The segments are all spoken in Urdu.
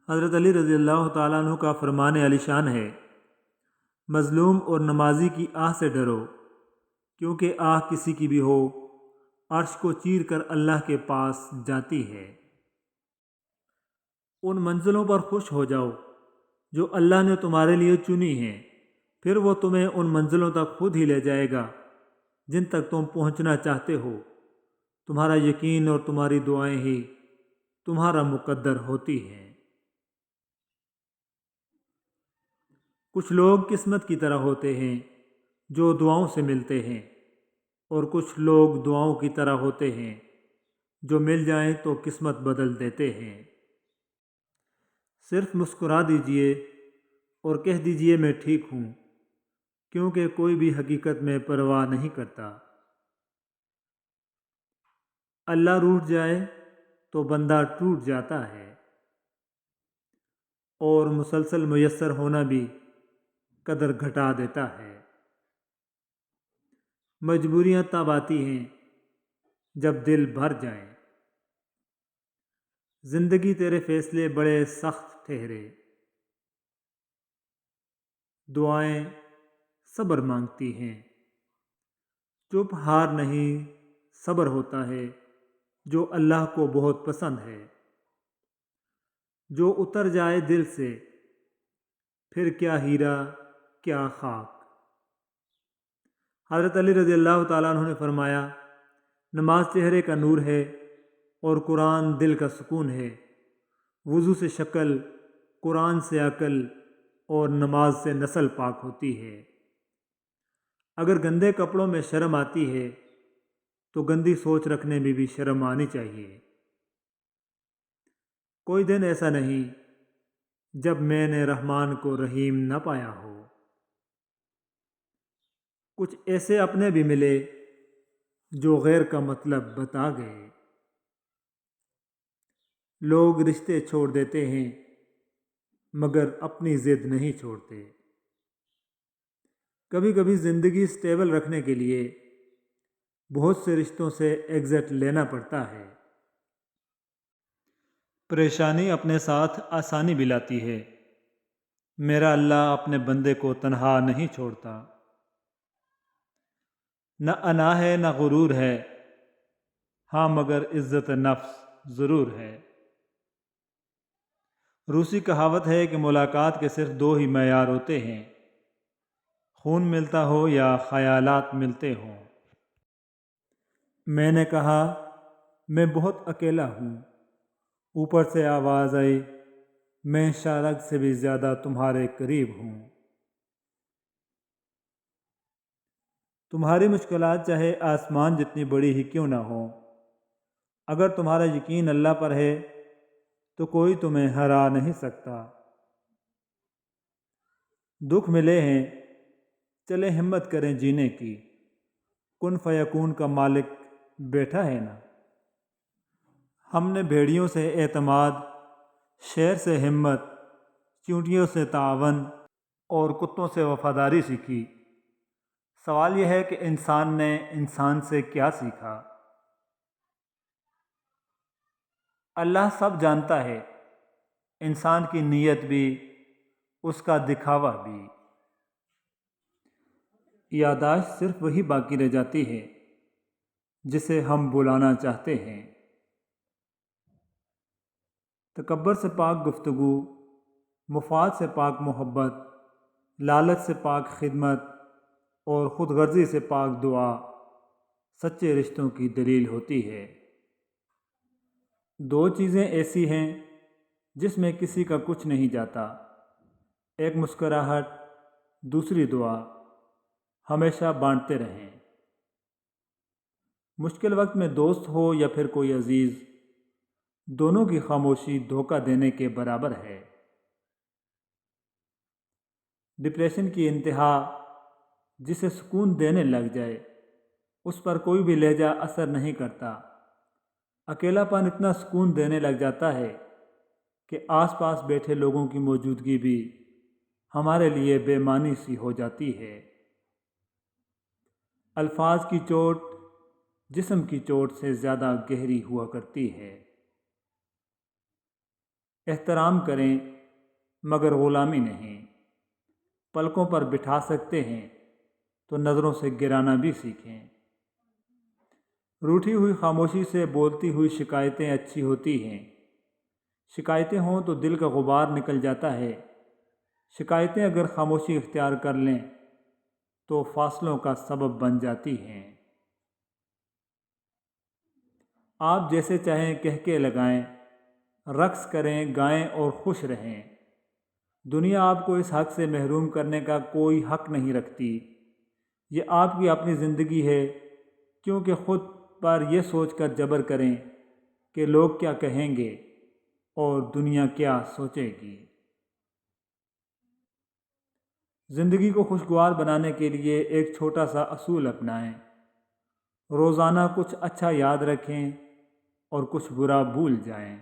حضرت علی رضی اللہ تعالیٰ عنہ کا فرمان علی شان ہے، مظلوم اور نمازی کی آہ سے ڈرو، کیونکہ آہ کسی کی بھی ہو عرش کو چیر کر اللہ کے پاس جاتی ہے۔ ان منزلوں پر خوش ہو جاؤ جو اللہ نے تمہارے لیے چنی ہیں، پھر وہ تمہیں ان منزلوں تک خود ہی لے جائے گا جن تک تم پہنچنا چاہتے ہو۔ تمہارا یقین اور تمہاری دعائیں ہی تمہارا مقدر ہوتی ہیں۔ کچھ لوگ قسمت کی طرح ہوتے ہیں جو دعاؤں سے ملتے ہیں، اور کچھ لوگ دعاؤں کی طرح ہوتے ہیں جو مل جائیں تو قسمت بدل دیتے ہیں۔ صرف مسکرا دیجئے اور کہہ دیجئے میں ٹھیک ہوں، کیونکہ کوئی بھی حقیقت میں پرواہ نہیں کرتا۔ اللہ روٹھ جائے تو بندہ ٹوٹ جاتا ہے، اور مسلسل میسر ہونا بھی قدر گھٹا دیتا ہے۔ مجبوریاں تب آتی ہیں جب دل بھر جائیں۔ زندگی تیرے فیصلے بڑے سخت ٹھہرے، دعائیں صبر مانگتی ہیں۔ چپ ہار نہیں، صبر ہوتا ہے جو اللہ کو بہت پسند ہے۔ جو اتر جائے دل سے، پھر کیا ہیرا کیا خاک۔ حضرت علی رضی اللہ تعالیٰ عنہ نے فرمایا، نماز چہرے کا نور ہے اور قرآن دل کا سکون ہے۔ وضو سے شکل، قرآن سے عقل اور نماز سے نسل پاک ہوتی ہے۔ اگر گندے کپڑوں میں شرم آتی ہے تو گندی سوچ رکھنے میں بھی شرم آنی چاہیے۔ کوئی دن ایسا نہیں جب میں نے رحمان کو رحیم نہ پایا ہو۔ کچھ ایسے اپنے بھی ملے جو غیر کا مطلب بتا گئے۔ لوگ رشتے چھوڑ دیتے ہیں مگر اپنی ضد نہیں چھوڑتے۔ کبھی کبھی زندگی سٹیبل رکھنے کے لیے بہت سے رشتوں سے ایگزٹ لینا پڑتا ہے۔ پریشانی اپنے ساتھ آسانی بھی لاتی ہے۔ میرا اللہ اپنے بندے کو تنہا نہیں چھوڑتا۔ نہ انا ہے نہ غرور ہے، ہاں مگر عزت نفس ضرور ہے۔ روسی کہاوت ہے کہ ملاقات کے صرف دو ہی معیار ہوتے ہیں، خون ملتا ہو یا خیالات ملتے ہوں۔ میں نے کہا میں بہت اکیلا ہوں۔ اوپر سے آواز آئی، میں شارک سے بھی زیادہ تمہارے قریب ہوں۔ تمہاری مشکلات چاہے آسمان جتنی بڑی ہی کیوں نہ ہو، اگر تمہارا یقین اللہ پر ہے تو کوئی تمہیں ہرا نہیں سکتا۔ دکھ ملے ہیں، چلے ہمت کریں جینے کی، کن فیکون کا مالک بیٹھا ہے نا۔ ہم نے بھیڑیوں سے اعتماد، شیر سے ہمت، چیونٹیوں سے تعاون اور کتوں سے وفاداری سیکھی۔ سوال یہ ہے کہ انسان نے انسان سے کیا سیکھا؟ اللہ سب جانتا ہے، انسان کی نیت بھی، اس کا دکھاوا بھی۔ یادداشت صرف وہی باقی رہ جاتی ہے جسے ہم بلانا چاہتے ہیں۔ تکبر سے پاک گفتگو، مفاد سے پاک محبت، لالچ سے پاک خدمت اور خود غرضی سے پاک دعا سچے رشتوں کی دلیل ہوتی ہے۔ دو چیزیں ایسی ہیں جس میں کسی کا کچھ نہیں جاتا، ایک مسکراہٹ، دوسری دعا۔ ہمیشہ بانٹتے رہیں۔ مشکل وقت میں دوست ہو یا پھر کوئی عزیز، دونوں کی خاموشی دھوکہ دینے کے برابر ہے۔ ڈپریشن کی انتہا جسے سکون دینے لگ جائے، اس پر کوئی بھی لہجہ اثر نہیں کرتا۔ اکیلا پن اتنا سکون دینے لگ جاتا ہے کہ آس پاس بیٹھے لوگوں کی موجودگی بھی ہمارے لیے بے معنی سی ہو جاتی ہے۔ الفاظ کی چوٹ جسم کی چوٹ سے زیادہ گہری ہوا کرتی ہے۔ احترام کریں مگر غلامی نہیں۔ پلکوں پر بٹھا سکتے ہیں تو نظروں سے گرانا بھی سیکھیں۔ روٹھی ہوئی خاموشی سے بولتی ہوئی شکایتیں اچھی ہوتی ہیں۔ شکایتیں ہوں تو دل کا غبار نکل جاتا ہے۔ شکایتیں اگر خاموشی اختیار کر لیں تو فاصلوں کا سبب بن جاتی ہیں۔ آپ جیسے چاہیں کہکے لگائیں، رقص کریں، گائیں اور خوش رہیں۔ دنیا آپ کو اس حق سے محروم کرنے کا کوئی حق نہیں رکھتی۔ یہ آپ کی اپنی زندگی ہے، کیونکہ خود پر یہ سوچ کر جبر کریں کہ لوگ کیا کہیں گے اور دنیا کیا سوچے گی۔ زندگی کو خوشگوار بنانے کے لیے ایک چھوٹا سا اصول اپنائیں۔ روزانہ کچھ اچھا یاد رکھیں اور کچھ برا بھول جائیں۔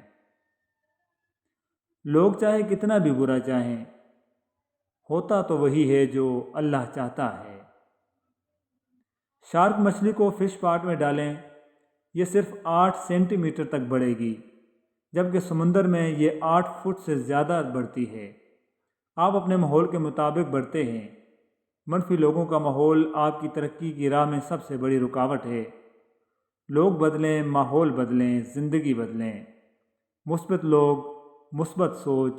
لوگ چاہے کتنا بھی برا چاہیں، ہوتا تو وہی ہے جو اللہ چاہتا ہے۔ شارک مچھلی کو فش پاٹ میں ڈالیں، یہ صرف 8 سینٹی میٹر تک بڑھے گی، جبکہ سمندر میں یہ 8 فٹ سے زیادہ بڑھتی ہے۔ آپ اپنے ماحول کے مطابق بڑھتے ہیں۔ منفی لوگوں کا ماحول آپ کی ترقی کی راہ میں سب سے بڑی رکاوٹ ہے۔ لوگ بدلیں، ماحول بدلیں، زندگی بدلیں۔ مثبت لوگ، مثبت سوچ،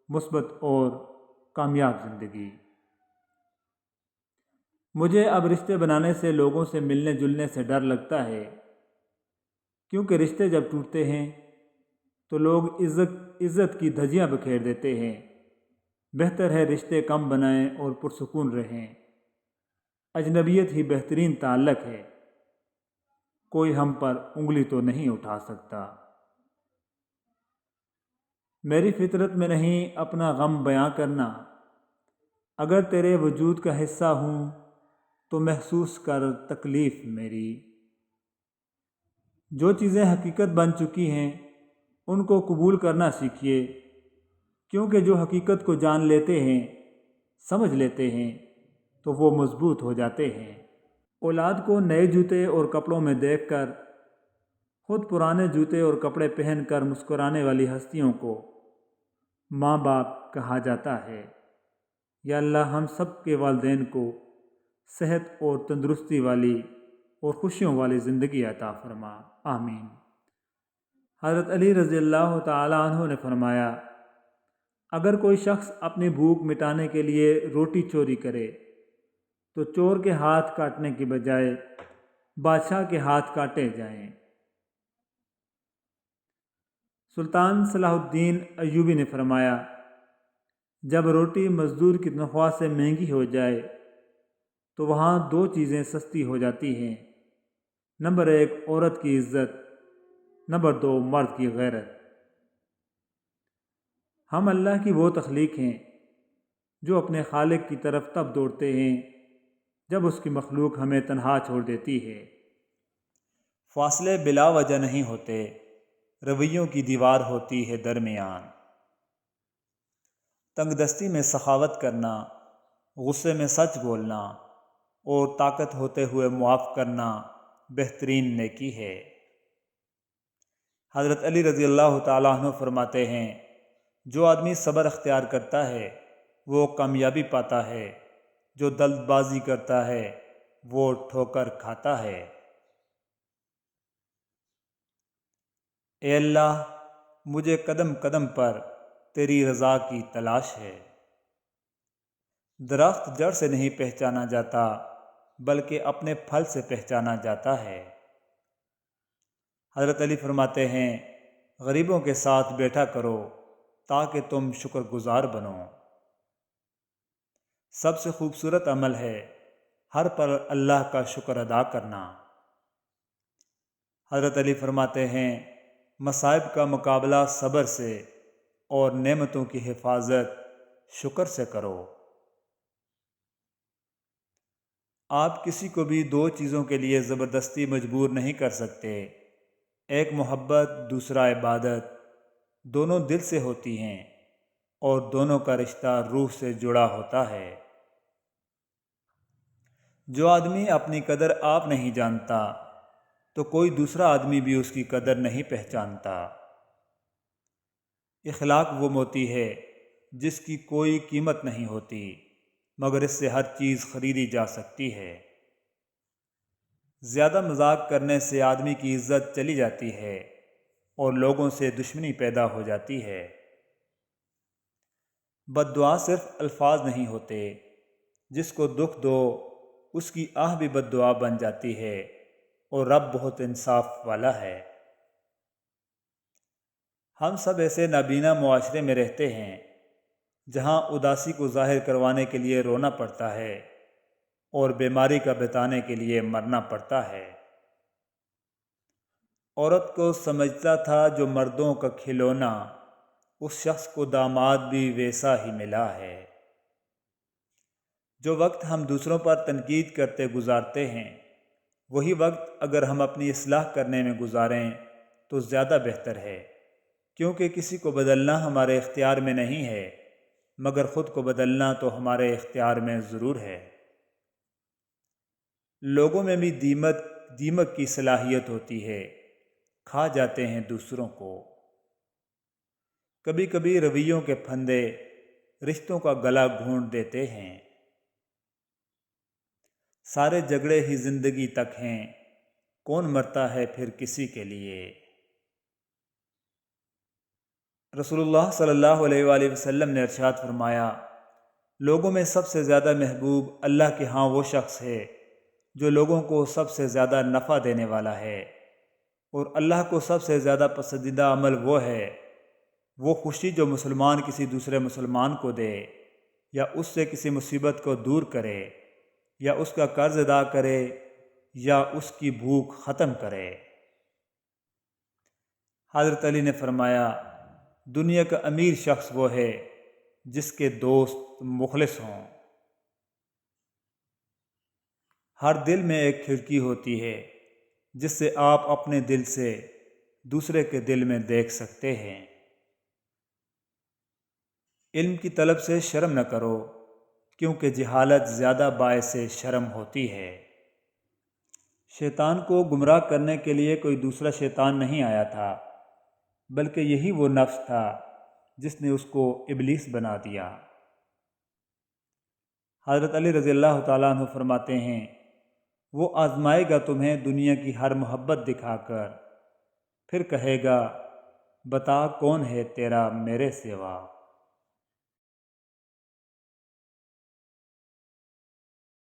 مثبت اور کامیاب زندگی۔ مجھے اب رشتے بنانے سے، لوگوں سے ملنے جلنے سے ڈر لگتا ہے، کیونکہ رشتے جب ٹوٹتے ہیں تو لوگ عزت کی دھجیاں بکھیر دیتے ہیں۔ بہتر ہے رشتے کم بنائیں اور پرسکون رہیں۔ اجنبیت ہی بہترین تعلق ہے، کوئی ہم پر انگلی تو نہیں اٹھا سکتا۔ میری فطرت میں نہیں اپنا غم بیاں کرنا، اگر تیرے وجود کا حصہ ہوں تو محسوس کر تکلیف میری۔ جو چیزیں حقیقت بن چکی ہیں ان کو قبول کرنا سیکھیے، کیونکہ جو حقیقت کو جان لیتے ہیں، سمجھ لیتے ہیں تو وہ مضبوط ہو جاتے ہیں۔ اولاد کو نئے جوتے اور کپڑوں میں دیکھ کر خود پرانے جوتے اور کپڑے پہن کر مسکرانے والی ہستیوں کو ماں باپ کہا جاتا ہے۔ یا اللہ ہم سب کے والدین کو صحت اور تندرستی والی اور خوشیوں والی زندگی عطا فرما، آمین۔ حضرت علی رضی اللہ تعالیٰ عنہ نے فرمایا، اگر کوئی شخص اپنی بھوک مٹانے کے لیے روٹی چوری کرے تو چور کے ہاتھ کاٹنے کی بجائے بادشاہ کے ہاتھ کاٹے جائیں۔ سلطان صلاح الدین ایوبی نے فرمایا، جب روٹی مزدور کی تنخواہ سے مہنگی ہو جائے تو وہاں 2 چیزیں سستی ہو جاتی ہیں، نمبر 1 عورت کی عزت، نمبر 2 مرد کی غیرت۔ ہم اللہ کی وہ تخلیق ہیں جو اپنے خالق کی طرف تب دوڑتے ہیں جب اس کی مخلوق ہمیں تنہا چھوڑ دیتی ہے۔ فاصلے بلا وجہ نہیں ہوتے، رویوں کی دیوار ہوتی ہے درمیان۔ تنگ دستی میں سخاوت کرنا، غصے میں سچ بولنا اور طاقت ہوتے ہوئے معاف کرنا بہترین نیکی ہے۔ حضرت علی رضی اللہ تعالیٰ عنہ فرماتے ہیں، جو آدمی صبر اختیار کرتا ہے وہ کامیابی پاتا ہے، جو جلد بازی کرتا ہے وہ ٹھوکر کھاتا ہے۔ اے اللہ، مجھے قدم قدم پر تیری رضا کی تلاش ہے۔ درخت جڑ سے نہیں پہچانا جاتا بلکہ اپنے پھل سے پہچانا جاتا ہے۔ حضرت علی فرماتے ہیں، غریبوں کے ساتھ بیٹھا کرو تاکہ تم شکر گزار بنو۔ سب سے خوبصورت عمل ہے ہر پر اللہ کا شکر ادا کرنا۔ حضرت علی فرماتے ہیں، مصائب کا مقابلہ صبر سے اور نعمتوں کی حفاظت شکر سے کرو۔ آپ کسی کو بھی 2 چیزوں کے لیے زبردستی مجبور نہیں کر سکتے، ایک محبت، دوسرا عبادت۔ دونوں دل سے ہوتی ہیں اور دونوں کا رشتہ روح سے جڑا ہوتا ہے۔ جو آدمی اپنی قدر آپ نہیں جانتا تو کوئی دوسرا آدمی بھی اس کی قدر نہیں پہچانتا۔ اخلاق وہ موتی ہے جس کی کوئی قیمت نہیں ہوتی مگر اس سے ہر چیز خریدی جا سکتی ہے۔ زیادہ مذاق کرنے سے آدمی کی عزت چلی جاتی ہے اور لوگوں سے دشمنی پیدا ہو جاتی ہے۔ بد دعا صرف الفاظ نہیں ہوتے، جس کو دکھ دو اس کی آہ بھی بد دعا بن جاتی ہے، اور رب بہت انصاف والا ہے۔ ہم سب ایسے نابینا معاشرے میں رہتے ہیں جہاں اداسی کو ظاہر کروانے کے لیے رونا پڑتا ہے اور بیماری کا بتانے کے لیے مرنا پڑتا ہے۔ عورت کو سمجھتا تھا جو مردوں کا کھلونا، اس شخص کو داماد بھی ویسا ہی ملا ہے۔ جو وقت ہم دوسروں پر تنقید کرتے گزارتے ہیں، وہی وقت اگر ہم اپنی اصلاح کرنے میں گزاریں تو زیادہ بہتر ہے، کیونکہ کسی کو بدلنا ہمارے اختیار میں نہیں ہے، مگر خود کو بدلنا تو ہمارے اختیار میں ضرور ہے۔ لوگوں میں بھی دیمک کی صلاحیت ہوتی ہے، کھا جاتے ہیں دوسروں کو۔ کبھی کبھی رویوں کے پھندے رشتوں کا گلا گھونٹ دیتے ہیں۔ سارے جھگڑے ہی زندگی تک ہیں، کون مرتا ہے پھر کسی کے لیے۔ رسول اللہ صلی اللہ علیہ وآلہ وسلم نے ارشاد فرمایا، لوگوں میں سب سے زیادہ محبوب اللہ کے ہاں وہ شخص ہے جو لوگوں کو سب سے زیادہ نفع دینے والا ہے، اور اللہ کو سب سے زیادہ پسندیدہ عمل وہ ہے، وہ خوشی جو مسلمان کسی دوسرے مسلمان کو دے، یا اس سے کسی مصیبت کو دور کرے، یا اس کا قرض ادا کرے، یا اس کی بھوک ختم کرے۔ حضرت علی نے فرمایا، دنیا کا امیر شخص وہ ہے جس کے دوست مخلص ہوں۔ ہر دل میں ایک کھڑکی ہوتی ہے جس سے آپ اپنے دل سے دوسرے کے دل میں دیکھ سکتے ہیں۔ علم کی طلب سے شرم نہ کرو، کیونکہ جہالت زیادہ باعث شرم ہوتی ہے۔ شیطان کو گمراہ کرنے کے لیے کوئی دوسرا شیطان نہیں آیا تھا، بلکہ یہی وہ نفس تھا جس نے اس کو ابلیس بنا دیا۔ حضرت علی رضی اللہ تعالیٰ عنہ فرماتے ہیں، وہ آزمائے گا تمہیں دنیا کی ہر محبت دکھا کر، پھر کہے گا بتا کون ہے تیرا میرے سوا۔